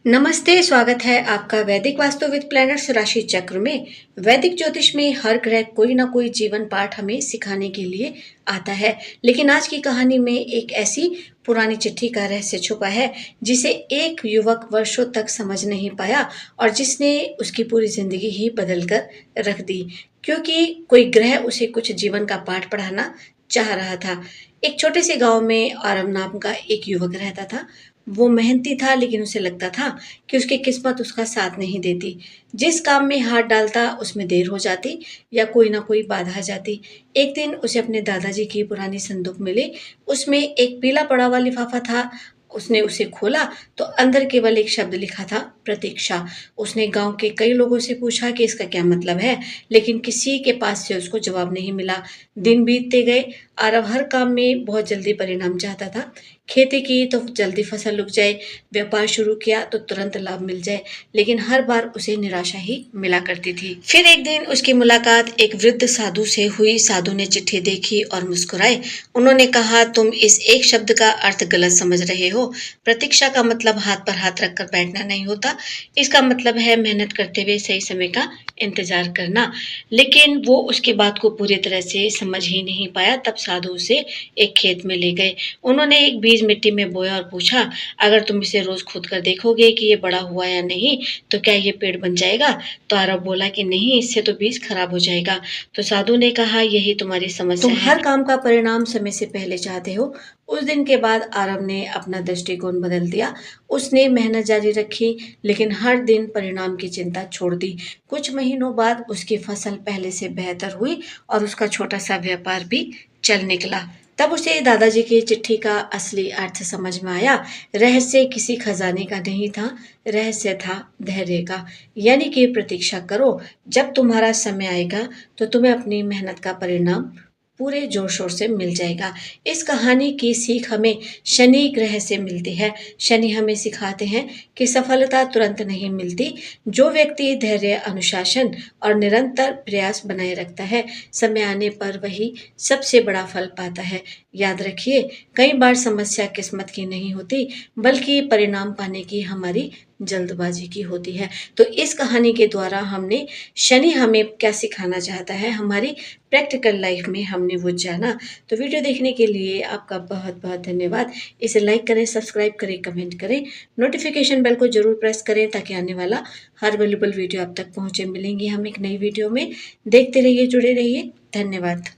नमस्ते, स्वागत है आपका वैदिक वास्तु विद प्लैनेट्स राशि चक्र में। वैदिक ज्योतिष में हर ग्रह कोई ना कोई जीवन पाठ हमें सिखाने के लिए आता है। लेकिन आज की कहानी में एक ऐसी पुरानी चिट्ठी का रहस्य छुपा है जिसे एक युवक वर्षों तक समझ नहीं पाया और जिसने उसकी पूरी जिंदगी ही बदल कर रख दी, क्योंकि कोई ग्रह उसे कुछ जीवन का पाठ पढ़ाना चाह रहा था। एक छोटे से गांव में आरव नाम का एक युवक रहता था। वो मेहनती था, लेकिन उसे लगता था कि उसकी किस्मत उसका साथ नहीं देती। जिस काम में हाथ डालता उसमें देर हो जाती या कोई ना कोई बाधा आ जाती। एक दिन उसे अपने दादाजी की पुरानी संदूक मिली। उसमें एक पीला पड़ा हुआ लिफाफा था। उसने उसे खोला तो अंदर केवल एक शब्द लिखा था, प्रतीक्षा। उसने गांव के कई लोगों से पूछा कि इसका क्या मतलब है, लेकिन किसी के पास से उसको जवाब नहीं मिला। दिन बीतते गए। आरव हर काम में बहुत जल्दी परिणाम चाहता था। खेती की तो जल्दी फसल उग जाए, व्यापार शुरू किया तो तुरंत लाभ मिल जाए, लेकिन हर बार उसे निराशा ही मिला करती थी। फिर एक दिन उसकी मुलाकात एक वृद्ध साधु से हुई। साधु ने चिट्ठी देखी और मुस्कुराए। उन्होंने कहा, तुम इस एक शब्द का अर्थ गलत समझ रहे हो। प्रतीक्षा का मतलब हाथ पर हाथ रखकर बैठना नहीं होता। इसका मतलब है मेहनत करते हुए सही समय का इंतजार करना। लेकिन वो उसकी बात को पूरी तरह से समझ ही नहीं पाया। तब साधु उसे एक खेत में ले गए। उन्होंने एक बीज मिट्टी में बोया और पूछा, अगर तुम इसे रोज खोद कर देखोगे कि ये बड़ा हुआ या नहीं, तो क्या ये पेड़ बन जाएगा? तो आरव बोला कि नहीं, इससे तो बीज खराब हो जाएगा। तो साधु ने कहा, यही तुम्हारी समस्या है। तुम हर काम का परिणाम समय से पहले चाहते हो। उस दिन के बाद आरव ने अपना दृष्टिकोण बदल दिया। उसने मेहनत जारी रखी, लेकिन हर दिन परिणाम की चिंता छोड़ दी। कुछ महीनों बाद उसकी फसल पहले से बेहतर हुई और उसका छोटा सा व्यापार भी चल निकला। तब उसे दादाजी की चिट्ठी का असली अर्थ समझ में आया। रहस्य किसी खजाने का नहीं था, रहस्य था धैर्य का। यानी कि प्रतीक्षा करो, जब तुम्हारा समय आएगा तो तुम्हें अपनी मेहनत का परिणाम पूरे जोर शोर से मिल जाएगा। इस कहानी की सीख हमें शनि ग्रह से मिलती है। शनि हमें सिखाते हैं कि सफलता तुरंत नहीं मिलती। जो व्यक्ति धैर्य, अनुशासन और निरंतर प्रयास बनाए रखता है, समय आने पर वही सबसे बड़ा फल पाता है। याद रखिए, कई बार समस्या किस्मत की नहीं होती, बल्कि परिणाम पाने की हमारी जल्दबाजी की होती है। तो इस कहानी के द्वारा हमने शनि हमें क्या सिखाना चाहता है, हमारी प्रैक्टिकल लाइफ में हमने वो जाना। तो वीडियो देखने के लिए आपका बहुत बहुत धन्यवाद। इसे लाइक करें, सब्सक्राइब करें, कमेंट करें, नोटिफिकेशन बेल को जरूर प्रेस करें ताकि आने वाला हर वैल्यूबल वीडियो आप तक पहुंचे। मिलेंगे हम एक नई वीडियो में। देखते रहिए, जुड़े रहिए। धन्यवाद।